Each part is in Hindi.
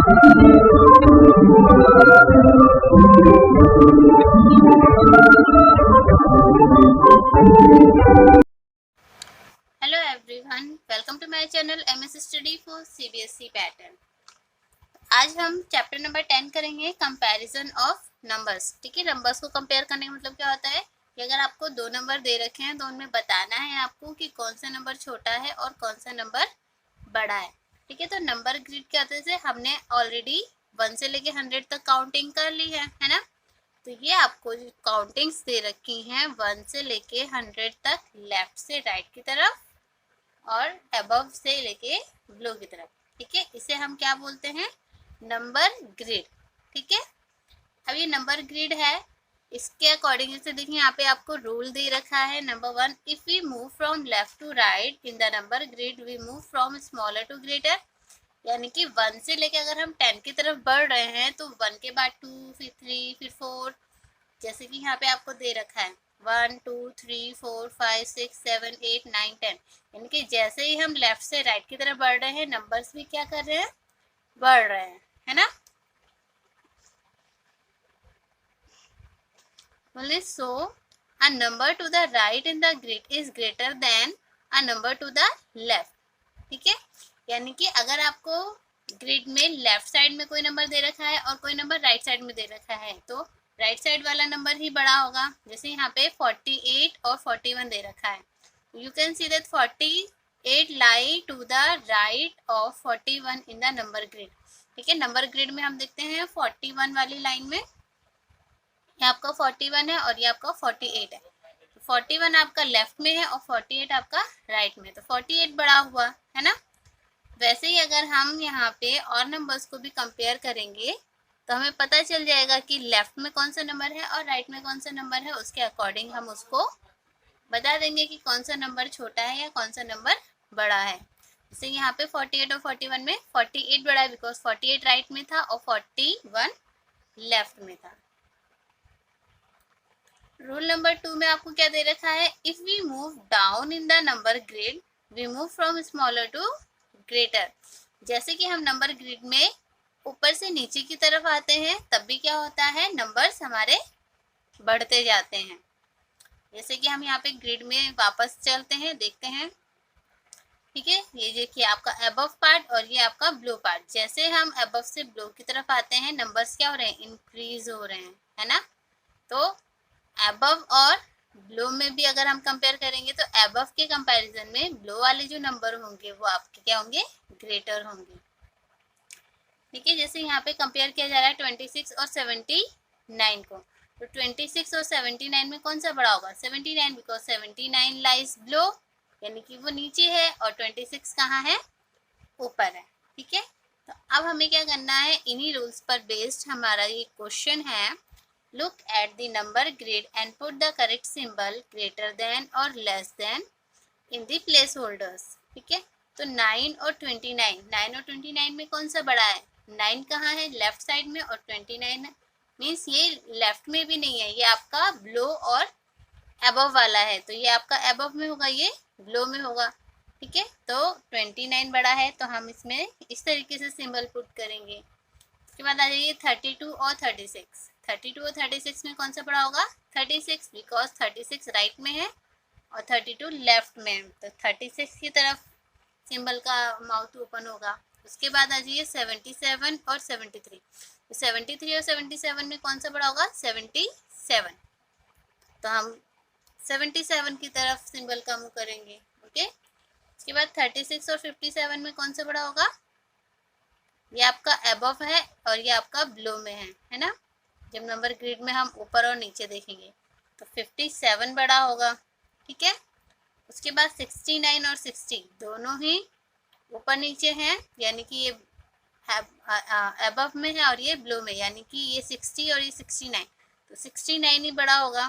Hello everyone, welcome to my channel MS study for CBSE pattern. आज हम चैप्टर नंबर 10 करेंगे, कंपैरिजन ऑफ नंबर्स। ठीक है, नंबर्स को कंपेयर करने का मतलब क्या होता है कि अगर आपको दो नंबर दे रखे हैं तो उनमें बताना है आपको कि कौन सा नंबर छोटा है और कौन सा नंबर बड़ा है। ठीक है, तो नंबर ग्रिड क्या होता है, हमने ऑलरेडी 1 से लेके 100 तक काउंटिंग कर ली है ना। तो ये आपको जो काउंटिंग्स दे रखी हैं 1 से लेके 100 तक, लेफ्ट से राइट की तरफ और अबव से लेके बिलो की तरफ। ठीक है, इसे हम क्या बोलते हैं, नंबर ग्रिड। ठीक है, अब ये नंबर ग्रिड है, इसके अकॉर्डिंग से देखिए यहाँ पे आपको रूल दे रखा है। Number 1, if we move from left to right in the number grid we move from smaller to greater. यानी कि 1 से लेके अगर हम 10 की तरफ बढ़ रहे हैं तो 1 के बाद 2, फिर 3, फिर 4, जैसे कि यहाँ पे आपको दे रखा है 1 2 3 4 5 6 7 8 9 10। यानी कि जैसे ही हम लेफ्ट से राइट की तरफ बढ़ रहे हैं, नंबर्स भी क्या कर रहे हैं, बढ़ रहे हैं, है ना। बोले सो a number to the right in the grid is greater than a number to the left। ठीक है, यानी कि अगर आपको ग्रिड में लेफ्ट साइड में कोई नंबर दे रखा है और कोई नंबर राइट साइड में दे रखा है तो राइट साइड वाला नंबर ही बड़ा होगा। जैसे यहाँ पे 48 और 41 दे रखा है, you can see that 48 lie to the right of 41 in the number grid. ठीक है, नंबर ग्रिड में हम देखते हैं 41 वाली लाइन में ये आपका 41 है और ये आपका 48 है। 41 आपका लेफ्ट में है और 48 आपका राइट में, तो 48 बड़ा हुआ, है ना। वैसे ही अगर हम यहाँ पे और नंबर्स को भी कंपेयर करेंगे तो हमें पता चल जाएगा कि लेफ्ट में कौन सा नंबर है और राइट में कौन सा नंबर है। उसके अकॉर्डिंग हम उसको बता देंगे कि कौन सा नंबर छोटा है या कौन सा नंबर बड़ा है। जैसे यहाँ पे 48 और 41 में 48 बड़ा है बिकॉज 48 राइट में था और 41 लेफ्ट में था। रूल नंबर 2 में आपको क्या दे रखा है, if we move down in the number grid we move from smaller to greater. जैसे कि हम नंबर ग्रिड में ऊपर से नीचे की तरफ आते हैं तब भी क्या होता है, नंबर्स हमारे बढ़ते जाते हैं। जैसे कि हम यहाँ पे ग्रिड में वापस चलते हैं, देखते हैं। ठीक है, ये देखिए आपका अबव पार्ट और ये आपका ब्लो पार्ट। जैसे हम अबव से ब्लो की तरफ आते हैं नंबर्स क्या हो रहे हैं, इंक्रीज हो रहे हैं, है ना। तो अबव और ब्लो में भी अगर हम कंपेयर करेंगे तो अबव के कंपैरिजन में ब्लो वाले जो नंबर होंगे वो आपके क्या होंगे, ग्रेटर होंगे। ठीक है, जैसे यहाँ पे कंपेयर किया जा रहा है 26 और 79 को, तो 26 और 79 में कौन सा बड़ा होगा, 79, बिकॉज 79 लाइज ब्लो, यानी कि वो नीचे है और 26 कहाँ है, ऊपर है। ठीक है, तो अब हमें क्या करना है, इन्हीं रूल्स पर बेस्ड हमारा ये क्वेश्चन है। Look at the number grid and put the correct symbol greater than or less than in the placeholders। ठीक है, तो 9 और 29, 9 और 29 में कौन सा बड़ा है, 9 कहाँ है, लेफ्ट साइड में, और 29 मीन्स ये लेफ्ट में भी नहीं है, ये आपका ब्लो और अबव वाला है, तो ये आपका अबव में होगा, ये ब्लो में होगा। ठीक है, तो 29 बड़ा है तो हम इसमें इस तरीके से सिंबल पुट करेंगे। उसके बाद आ जाइए 32 और 36। 32 और 36 में कौन सा बड़ा होगा, 36, बिकॉज 36 राइट में है और 32 लेफ्ट में है, तो 36 की तरफ सिंबल का माउथ ओपन होगा। उसके बाद आ जाइए 77 और 73। तो 73 और 77 में कौन सा बड़ा होगा, 77, तो हम 77 की तरफ सिंबल का मुँह करेंगे। ओके, उसके बाद 36 और 57 में कौन सा बड़ा होगा, ये आपका अबव है और ये आपका बिलो में है ना। जब नंबर ग्रिड में हम ऊपर और नीचे देखेंगे तो 57 बड़ा होगा। ठीक है, उसके बाद 69 और 60 दोनों ही ऊपर नीचे हैं, यानी कि ये अबव में है और ये बिलो में, यानी कि ये 60 और ये 69, तो 69 ही बड़ा होगा,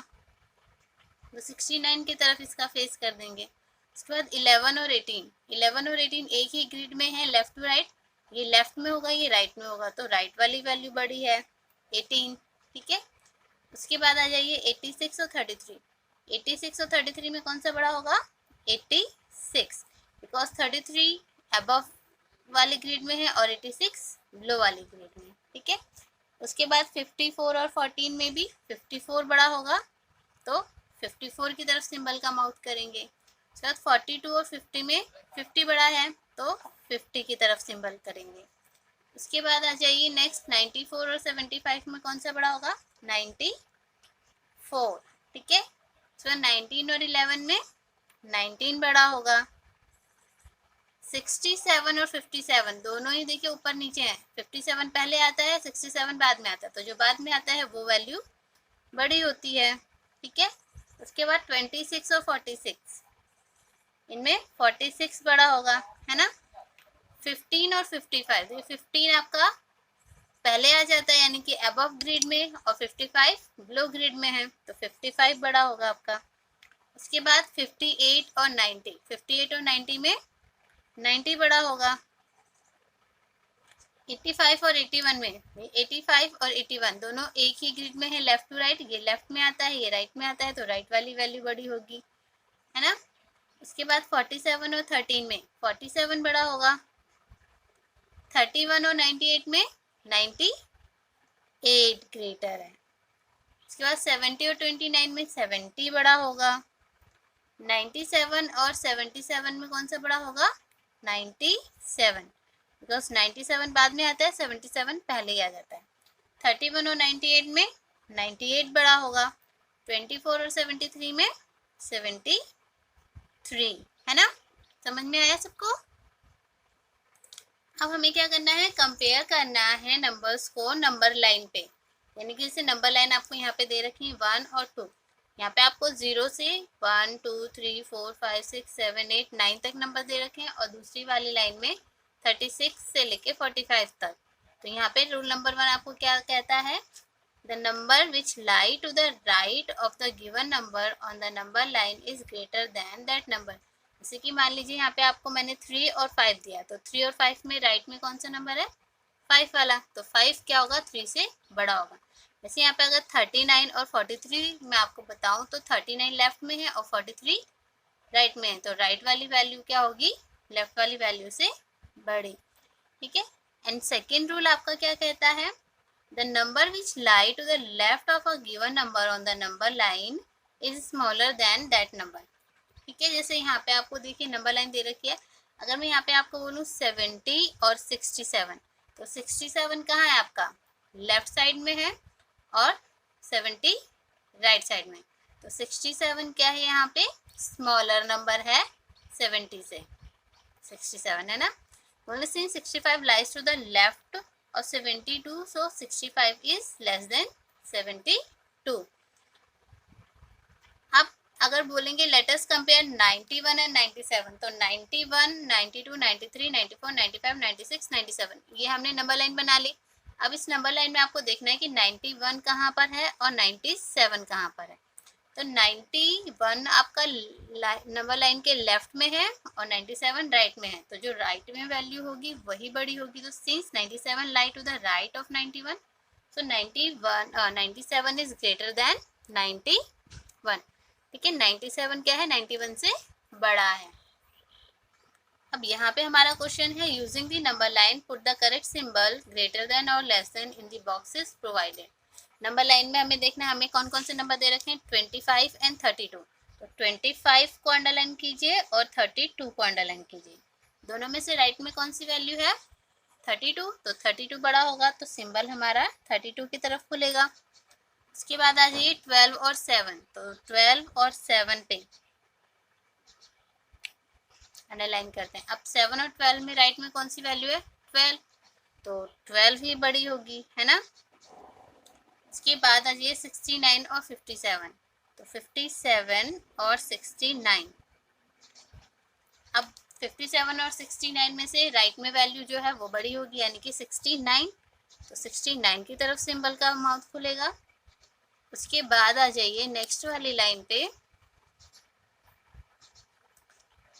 तो 69 की तरफ इसका फेस कर देंगे। उसके बाद 11 और 18, 11 और 18 एक ही ग्रिड में है, लेफ्ट टू राइट, ये लेफ्ट में होगा ये राइट में होगा, तो राइट वाली वैल्यू बड़ी है 18। ठीक है, उसके बाद आ जाइए 86 और 33। 86 और 33 में कौन सा बड़ा होगा, 86, बिकॉज 33 अबव वाले ग्रिड में है और 86 लो वाले ग्रिड में, ठीक है। उसके बाद 54 और 14 में भी 54 बड़ा होगा तो 54 की तरफ सिंबल का माउथ करेंगे। उसके बाद 42 और 50 में 50 बड़ा है तो 50 की तरफ सिंबल करेंगे। उसके बाद आ जाइए नेक्स्ट 94 और 75 में कौन सा बड़ा होगा, 94, ठीक है। उसके बाद 19 और 11 में 19 बड़ा होगा। 67 और 57 दोनों ही देखिए ऊपर नीचे हैं, 57 पहले आता है, 67 बाद में आता है, तो जो बाद में आता है वो वैल्यू बड़ी होती है, ठीक है। उसके बाद 26 और 46, इनमें 46 बड़ा होगा, है ना। 15 और 55, ये 15 आपका पहले आ जाता है यानी कि अबव ग्रिड में, और 55 बिलो ग्रिड में है तो 55 बड़ा होगा आपका। उसके बाद 58 और 90, 58 और 90 में 90 बड़ा होगा। 85 और 81 में, 85 और 81 दोनों एक ही ग्रिड में है, लेफ्ट टू राइट, ये लेफ्ट में आता है ये राइट में आता है तो राइट वाली वैल्यू बड़ी होगी, है ना। उसके बाद 47 और 13 में 47 बड़ा होगा। 31 और 98 में 98 ग्रेटर है। उसके बाद 70 और 29 में 70 बड़ा होगा। 97 और 77 में कौन सा बड़ा होगा, 97, बिकॉज 97 बाद में आता है, 77 पहले ही आ जाता है। 31 और 98 में 98 बड़ा होगा। 24 और 73 में 73, है ना। समझ में आया सबको। अब हमें क्या करना है, कंपेयर करना है नंबर्स को नंबर लाइन पे, यानी कि जैसे नंबर लाइन आपको यहाँ पे दे रखी है 1 और 2, यहाँ पे आपको 0 से 1 2 3 4 5 6 7 8 9 तक नंबर दे रखे हैं, और दूसरी वाली लाइन में 36 से लेके 45 तक। तो यहाँ पे रूल नंबर 1 आपको क्या कहता है, the number which lie to the right of the given number on the number line is greater than that number. जैसे कि मान लीजिए यहाँ पे आपको मैंने 3 और 5 दिया, तो 3 और 5 में राइट में कौन सा नंबर है, 5 वाला, तो 5 क्या होगा, 3 से बड़ा होगा। जैसे यहाँ पे अगर 39 और 43 मैं आपको बताऊं तो 39 लेफ्ट में है और 43 राइट में है, तो राइट वाली वैल्यू क्या होगी, लेफ्ट वाली वैल्यू से बड़ी, ठीक है। एंड सेकेंड रूल आपका क्या कहता है, the number which lie to the left of a given number on the number line is smaller than that number, ठीक है। जैसे यहाँ पे आपको देखिए नंबर लाइन दे रखी है, अगर मैं यहाँ पे आपको बोलूँ 70 और 67, तो 67 कहाँ है आपका, लेफ्ट साइड में है, और 70 राइट साइड में, तो 67 क्या है यहाँ पे, स्मॉलर नंबर है 70 से, 67 है ना। Only since 65 lies to the left और 72, सो 65 इज लेस देन 72। अब अगर बोलेंगे लेट अस कंपेयर 91 एंड 97, तो 91, 92, 93, 94, 95, 96, 97, ये हमने नंबर लाइन बना ली। अब इस नंबर लाइन में आपको देखना है कि 91 कहाँ पर है और 97 कहाँ पर है। तो 91 आपका नंबर लाइन के लेफ्ट में है और 97 राइट में है, तो जो राइट में वैल्यू होगी वही बड़ी होगी। तो since 97 lie to the right of 91, so 97 is greater than 91, ठीक है। 97 क्या है, 91 से बड़ा है। अब यहाँ पे हमारा क्वेश्चन है, using the number line put the correct symbol greater than और less than in the boxes provided. Number line में हमें देखना है हमें कौन कौन से नंबर दे रखे हैं, 25 एंड 32, तो 25 को अंडरलाइन कीजिए और 32 को अंडरलाइन कीजिए। दोनों में से राइट में कौन सी वैल्यू है, 32, तो 32 बड़ा होगा तो सिंबल हमारा 32 की तरफ खुलेगा। उसके बाद आ जाइए 12 और 7, तो 12 और 7 पे अंडरलाइन करते हैं। अब 7 और 12 में राइट में कौन सी वैल्यू है, 12, तो 12 ही बड़ी होगी, है ना। इसके बाद आ जाइए 69 और 57, तो 57 और 69। अब 57 और 69 में से राइट में वैल्यू जो है वो बड़ी होगी यानी कि 69, तो 69 की तरफ सिंबल का माउथ खुलेगा। उसके बाद आ जाइए नेक्स्ट वाली लाइन पे,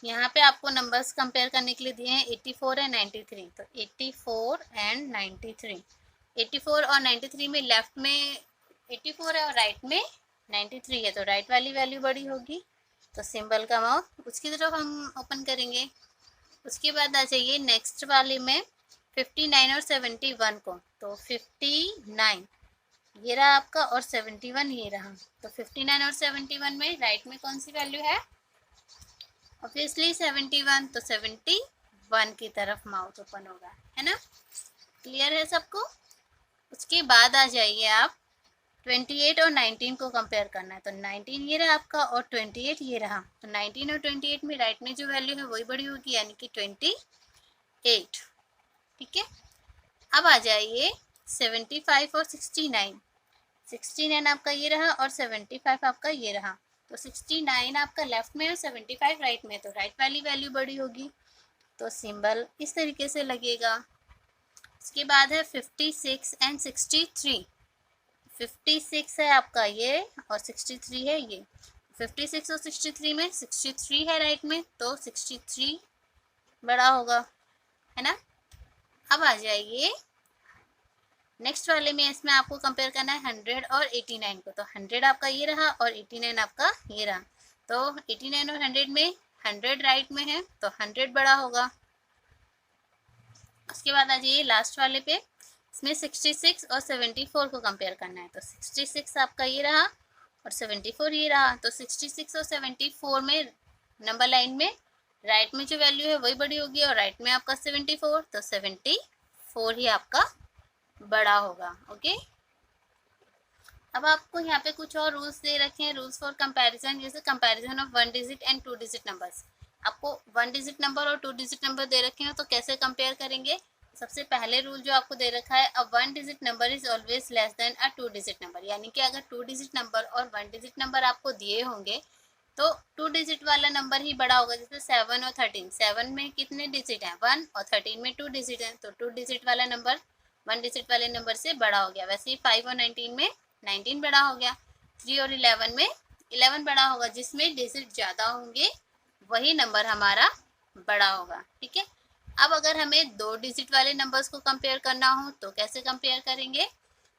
यहाँ पे आपको नंबर्स कंपेयर करने के लिए दिए हैं 84 एंड 93, तो 84 एंड 93, 84 और 93 में लेफ्ट में 84 है और राइट में 93 है, तो राइट वाली वैल्यू बड़ी होगी, तो सिंबल का माउथ उसकी तरफ हम ओपन करेंगे। उसके बाद आ जाइए नेक्स्ट वाले में 59 और 71 को, तो 59 ये रहा आपका और 71 ये रहा, तो 59 और 71 में राइट में कौन सी वैल्यू है? ऑब्वियसली 71, तो 71 की तरफ माउथ ओपन होगा, है ना? क्लियर है सबको? उसके बाद आ जाइए आप 28 और 19 को कंपेयर करना है, तो 19 ये रहा आपका और 28 ये रहा, तो 19 और 28 में राइट में जो वैल्यू है वही बड़ी होगी, यानी कि 28। ठीक है, अब आ जाइए 75 और 69। 69 आपका ये रहा और 75 आपका ये रहा, तो 69 आपका लेफ्ट में और 75 राइट में, तो राइट वाली वैल्यू बड़ी होगी, तो सिंबल इस तरीके से लगेगा। उसके बाद है 56 एंड 63। 56 है आपका ये और 63 है ये, 56 और 63 में 63 है राइट में, तो 63 बड़ा होगा, है ना? अब आ जाइए नेक्स्ट वाले में, इसमें आपको कंपेयर करना है 100 और 89 को, तो 100 आपका ये रहा और 89 आपका ये रहा, तो 89 और 100 में 100 राइट में है, तो 100 बड़ा होगा। उसके बाद आ जाइए लास्ट वाले पे, इसमें 66 और 74 को कंपेयर करना है, तो 66 आपका ये रहा और 74 ये रहा, तो 66 और 74 में नंबर लाइन में राइट में जो वैल्यू है वही बड़ी होगी और राइट में आपका 74, तो 74 ही आपका बड़ा होगा। ओके, अब आपको यहाँ पे कुछ और रूल्स दे रखे हैं, रूल्स फॉर कंपैरिजन, जैसे comparison of 1 digit and 2 digit numbers. आपको 1 डिजिट नंबर और 2 डिजिट नंबर दे रखे हैं, तो कैसे कंपेयर करेंगे? सबसे पहले रूल जो आपको दे रखा है, अ 1 digit number is always less than a 2 digit number, यानी कि अगर 2 डिजिट नंबर और 1 डिजिट नंबर आपको दिए होंगे तो 2 डिजिट वाला नंबर ही बड़ा होगा। जैसे 7 और 13, 7 में कितने डिजिट हैं? 1, और 13 में 2 डिजिट हैं, तो 2 डिजिट वाला नंबर 1 डिजिट वाले नंबर से बड़ा हो गया। वैसे ही 5 और 19 में 19 बड़ा हो गया, 3 और 11 में 11 बड़ा होगा, जिसमें डिजिट ज़्यादा होंगे वही नंबर हमारा बड़ा होगा। ठीक है, अब अगर हमें 2 डिजिट वाले नंबर्स को कंपेयर करना हो तो कैसे कंपेयर करेंगे?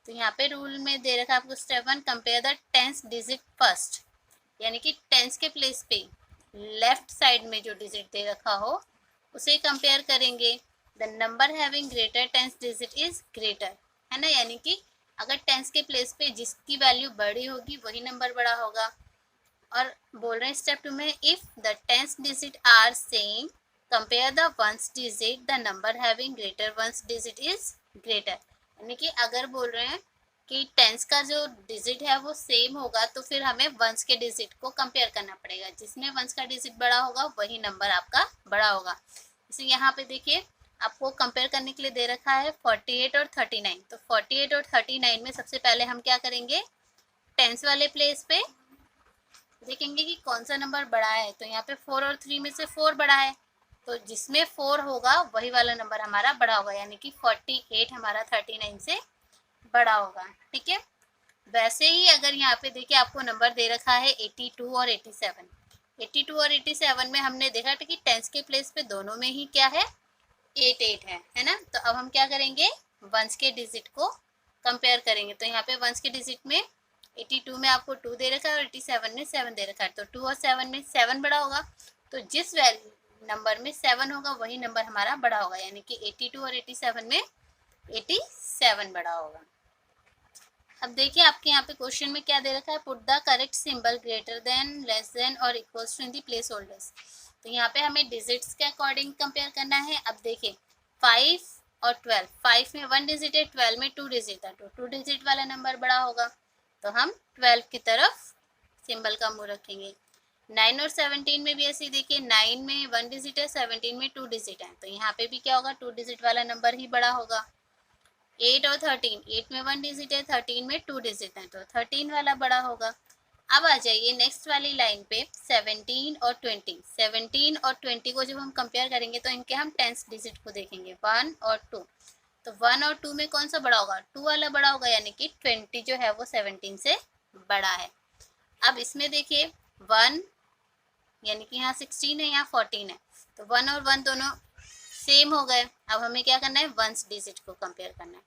तो यहाँ पे रूल में दे रखा है आपको step 1, compare the 10th digit first, यानी कि 10th के प्लेस पे लेफ्ट साइड में जो डिजिट दे रखा हो उसे कंपेयर करेंगे। The number having greater 10th digit is greater, है ना? यानी कि अगर 10th के प्लेस पे जिसकी वैल्यू बड़ी होगी वही नंबर बड़ा होगा। और बोल रहे हैं स्टेप 2 में, if the 10th digit are same compare the 1st digit, the number having greater 1st digit is greater, यानी कि अगर बोल रहे हैं कि 10th का जो डिजिट है वो सेम होगा तो फिर हमें 1st के डिजिट को कंपेयर करना पड़ेगा, जिसमें 1st का डिजिट बड़ा होगा वही नंबर आपका बड़ा होगा। जैसे यहाँ पे देखिए आपको कंपेयर करने के लिए दे रखा है 48 और 39, तो 48 और 39 में सबसे पहले हम क्या करेंगे? 10th वाले प्लेस पे देखेंगे कि कौन सा नंबर बड़ा है, तो यहाँ पे 4 और 3 में से 4 बड़ा है, तो जिसमें 4 होगा वही वाला नंबर हमारा बड़ा होगा, यानी कि 48 हमारा 39 से बड़ा होगा। ठीक है, वैसे ही अगर यहाँ पे देखिए आपको नंबर दे रखा है 82 और 87, 82 और 87 में हमने देखा था कि 10th के प्लेस पे दोनों में ही क्या है? 8 है ना? तो अब हम क्या करेंगे? 1s के डिजिट को कंपेयर करेंगे, तो यहाँ पे 1s के डिजिट में 82 में आपको 2 दे रखा है और 87 में 7 दे रखा है, तो 2 और 7 में 7 बड़ा होगा, तो जिस वैल्यू नंबर में 7 होगा वही नंबर हमारा बड़ा होगा, यानी कि 82 और 87 में 87 बड़ा होगा। अब देखिए आपके यहाँ पे क्वेश्चन में क्या दे रखा है, put the correct symbol greater than, less than और equals to in the place holders. तो यहाँ पे हमें डिजिट्स के अकॉर्डिंग कंपेयर करना है। अब देखिए 5 और 12, 5 में 1 डिजिट है, 12 में 2 डिजिट है, तो 2 डिजिट वाला नंबर बड़ा होगा, तो हम 12 की तरफ सिंबल का मुंह रखेंगे। 9 और 17 में भी ऐसे देखिए, 9 में 1 डिजिट है, 17 में 2 डिजिट है, तो यहाँ पे भी क्या होगा? 2 डिजिट वाला नंबर ही बड़ा होगा। 8 और 13, 8 में 1 डिजिट है, 13 में 2 डिजिट है, तो 13 वाला बड़ा होगा। अब आ जाइए नेक्स्ट वाली लाइन पे 17 और 20, 17 और 20 को जब हम कंपेयर करेंगे तो इनके हम 10th डिजिट को देखेंगे, 1 और 2, तो 1 और 2 में कौन सा बड़ा होगा? 2 वाला बड़ा होगा, यानी कि 20 जो है वो 17 से बड़ा है। अब इसमें देखिए 1 यानी कि यहाँ 16 है, यहाँ 14 है, तो 1 और 1 दोनों सेम हो गए। अब हमें क्या करना है? 1s डिजिट को कंपेयर करना है,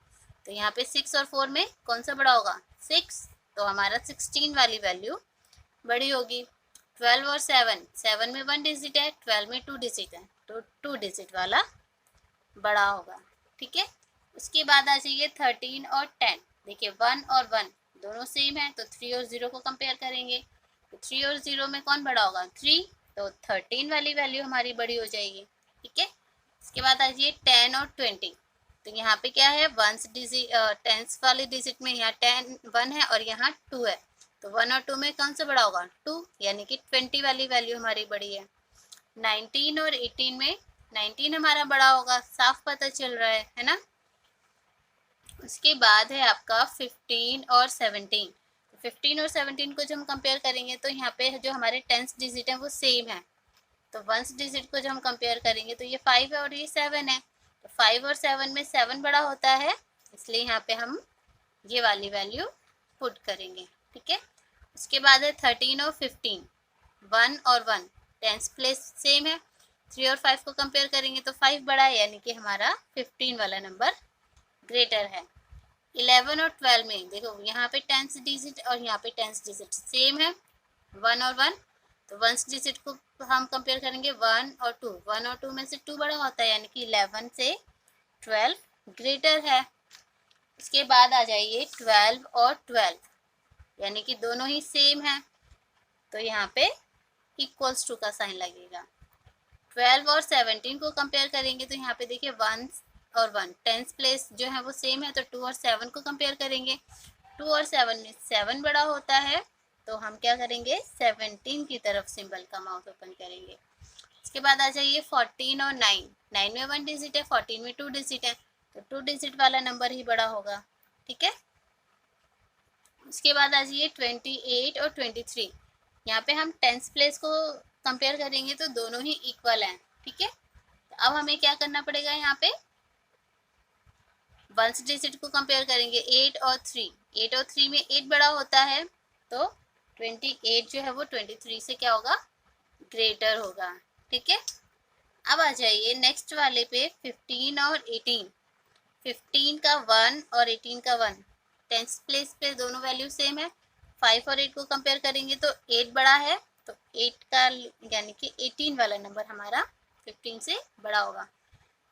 तो यहाँ पे 6 और 4 में कौन सा बड़ा होगा? 6, तो हमारा 16 वाली वैल्यू बड़ी होगी। 12 और 7, 7 में 1 डिजिट है, 12 में 2 डिजिट है, तो 2 डिजिट वाला बड़ा होगा, ठीक है। उसके बाद आ जाइए 13 और 10। देखिए 1 और 1 दोनों सेम है, तो 3 और 0 को कंपेयर करेंगे, तो 3 और 0 में कौन बड़ा होगा, 3, तो 13 वाली वैल्यू हमारी बड़ी हो जाएगी, ठीक है। इसके बाद आ जाइए 10 और 20। तो यहाँ पे क्या है, वंस डिजिट टेंस वाले डिजिट में यहाँ 10 1 है और यहाँ 2 है, तो 1 और 2 में कौन सा बड़ा होगा, 2, यानी कि 20 वाली वैल्यू हमारी बड़ी है। 19 और 18 में 19 हमारा बड़ा होगा, साफ पता चल रहा है ना। उसके बाद है आपका 15 और 17। 15 और 17 को जब हम कंपेयर करेंगे तो यहाँ पे जो हमारे टेंस डिजिट है वो सेम है, तो वंस डिजिट को जब हम कंपेयर करेंगे तो ये 5 है और ये 7 है, तो 5 और 7 में 7 बड़ा होता है, इसलिए यहाँ पे हम ये वाली वैल्यू पुट करेंगे, ठीक है। उसके बाद है 13 और 15, 1 और 1 टेंस प्लेस सेम है, 3 और 5 को कंपेयर करेंगे तो 5 बड़ा है, यानी कि हमारा 15 वाला नंबर ग्रेटर है। 11 और 12 में देखो यहाँ पे टेंस डिजिट और यहाँ पे टेंस डिजिट सेम है, 1 और 1, तो वंस डिजिट को हम कंपेयर करेंगे 1 और 2, 1 और 2 में से 2 बड़ा होता है, यानी कि 11 से 12 ग्रेटर है। उसके बाद आ जाइए 12 और 12, यानी कि दोनों ही सेम है, तो यहाँ पे इक्वल्स टू का साइन लगेगा। 12 और 17 को कंपेयर करेंगे तो यहाँ पे देखिए 1 और 1 टेंस प्लेस जो है वो सेम है, तो 2 और 7 को कंपेयर करेंगे, 2 और 7 में 7 बड़ा होता है, तो हम क्या करेंगे 17 की तरफ सिंबल का माउथ ओपन करेंगे। इसके बाद आ जाइए 14 और 9, 9 में 1 डिजिट है, 14 में 2 डिजिट है, तो 2 डिजिट वाला नंबर ही बड़ा होगा, ठीक है। उसके बाद आ जाइए 28 और 23, यहाँ पे हम टेंस प्लेस को कंपेयर करेंगे तो दोनों ही इक्वल हैं, ठीक है। तो अब हमें क्या करना पड़ेगा, यहाँ पे वंस डिजिट को कंपेयर करेंगे 8 और 3, 8 और 3 में 8 बड़ा होता है, तो 28 जो है वो 23 से क्या होगा, ग्रेटर होगा, ठीक है। अब आ जाइए नेक्स्ट वाले पे 15 और 18। 15 का 1 और 18 का 1 टेंस प्लेस पे दोनों वैल्यू सेम है, 5 और 8 को कंपेयर करेंगे तो 8 बड़ा है, तो 8 का यानी कि 18 वाला नंबर हमारा 15 से बड़ा होगा।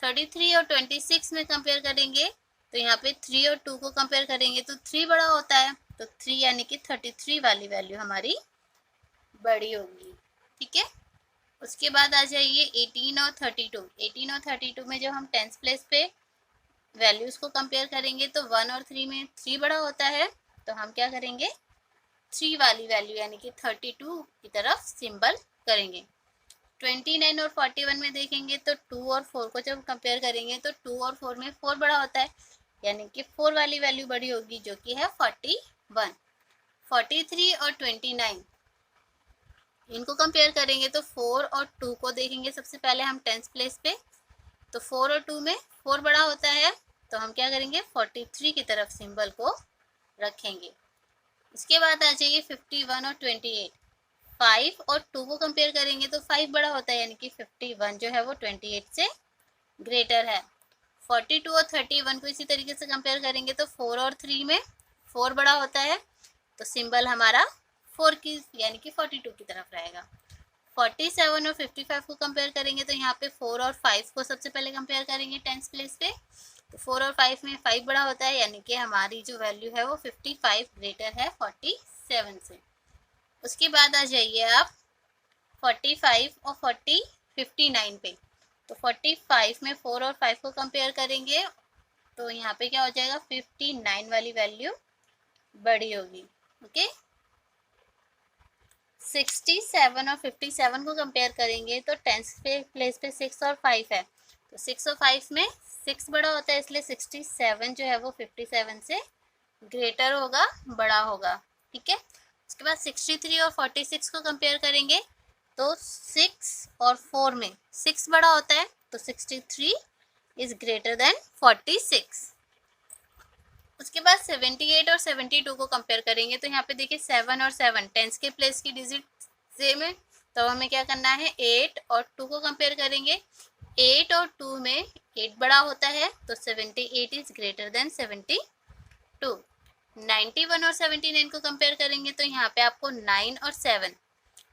33 और 26 में कंपेयर करेंगे तो यहाँ पे 3 और 2 को कंपेयर करेंगे तो 3 बड़ा होता है, तो 3 यानी कि 33 वाली वैल्यू हमारी बड़ी होगी, ठीक है। उसके बाद आ जाइए 18 और 32। 18 और 32 में जब हम टेंस प्लेस पे वैल्यूज को कंपेयर करेंगे तो 1 और 3 में 3 बड़ा होता है, तो हम क्या करेंगे 3 वाली वैल्यू यानी कि 32 की तरफ सिंबल करेंगे। 29 और 41 में देखेंगे तो 2 और 4 को जब कंपेयर करेंगे तो 2 और 4 में 4 बड़ा होता है, यानी कि 4 वाली वैल्यू बड़ी होगी जो कि है 41। 43 और 29 इनको कंपेयर करेंगे तो 4 और 2 को देखेंगे सबसे पहले हम टेंस प्लेस पे, तो 4 और 2 में 4 बड़ा होता है, तो हम क्या करेंगे 43 की तरफ सिंबल को रखेंगे। इसके बाद आ जाइए 51 और 28। 5 और 2 को कंपेयर करेंगे तो 5 बड़ा होता है, यानी कि 51 जो है वो 28 से ग्रेटर है। 42 और 31 को इसी तरीके से कंपेयर करेंगे तो 4 और 3 में 4 बड़ा होता है, तो सिंबल हमारा 4 की यानी कि 42 की तरफ रहेगा। 47 और 55 को कंपेयर करेंगे तो यहाँ पे 4 और 5 को सबसे पहले कंपेयर करेंगे टेंस प्लेस पे, तो 4 और 5 में 5 बड़ा होता है, यानी कि हमारी जो वैल्यू है वो 55 ग्रेटर है 47 से। उसके बाद आ जाइए आप 45 और 59 पे, तो 45 में 4 और 5 को कंपेयर करेंगे तो यहाँ पे क्या हो जाएगा 59 वाली वैल्यू बड़ी होगी, ओके। 67 और 57 को कंपेयर करेंगे तो टेंस पे प्लेस पे 6 और 5 है, तो 6 और 5 में 6 बड़ा होता है, इसलिए 67 जो है वो 57 से ग्रेटर होगा, बड़ा होगा, ठीक है। उसके बाद 63 और 46 को कंपेयर करेंगे तो 6 और 4 में 6 बड़ा होता है, तो 63 इज ग्रेटर देन 46। उसके बाद 78 और 72 को कंपेयर करेंगे तो यहाँ पे देखिए 7 और 7 टेंस के प्लेस की डिजिट सेम है, तो हमें क्या करना है 8 और 2 को कंपेयर करेंगे। 8 और 2 में 8 बड़ा होता है, तो 78 इज ग्रेटर देन 72। 91 और 79 को कंपेयर करेंगे तो यहाँ पे आपको 9 और 7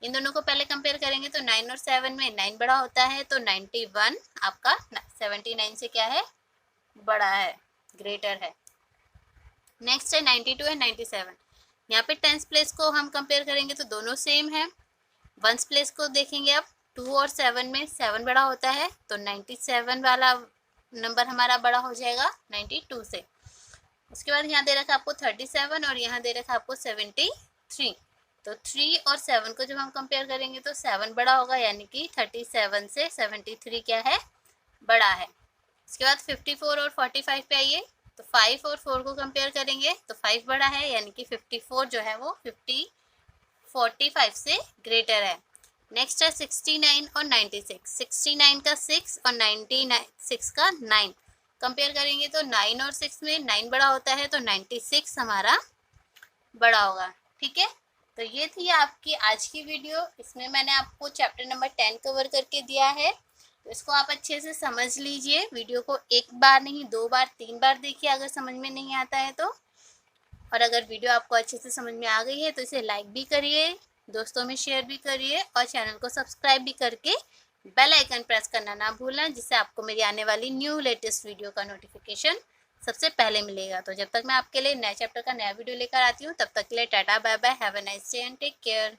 इन दोनों को पहले कंपेयर करेंगे तो 9 और 7 में 9 बड़ा होता है, तो 91 आपका 79 से क्या है, बड़ा है, ग्रेटर है। नेक्स्ट है 92 है 97। यहाँ पे टेंस प्लेस को हम कंपेयर करेंगे तो दोनों सेम है। वंस प्लेस को देखेंगे अब, 2 और 7 में 7 बड़ा होता है, तो 97 वाला नंबर हमारा बड़ा हो जाएगा 92 से। उसके बाद यहाँ दे रखा आपको 37 और यहाँ दे रखा आपको 73। तो 3 और 7 को जब हम कंपेयर करेंगे तो 7 बड़ा होगा, यानी कि 37 से 73 क्या है, बड़ा है। उसके बाद 54 और 45 पे आइए, तो 5 और 4 को कंपेयर करेंगे तो 5 बड़ा है, यानी कि 54 जो है वो 45 से ग्रेटर है। नेक्स्ट है 69 और 96। 69 का 6 और 96 का 9 कंपेयर करेंगे तो 9 और 6 में 9 बड़ा होता है, तो 96 हमारा बड़ा होगा। ठीक है, तो ये थी आपकी आज की वीडियो। इसमें मैंने आपको चैप्टर नंबर 10 कवर करके दिया है, तो इसको आप अच्छे से समझ लीजिए। वीडियो को एक बार नहीं 2 बार 3 बार देखिए अगर समझ में नहीं आता है तो। और अगर वीडियो आपको अच्छे से समझ में आ गई है तो इसे लाइक भी करिए, दोस्तों में शेयर भी करिए और चैनल को सब्सक्राइब भी करके बेल आइकन प्रेस करना ना भूलना, जिससे आपको मेरी आने वाली न्यू लेटेस्ट वीडियो का नोटिफिकेशन सबसे पहले मिलेगा। तो जब तक मैं आपके लिए नए चैप्टर का नया वीडियो लेकर आती हूँ, तब तक के लिए ta ta bye bye, have a nice day and take care.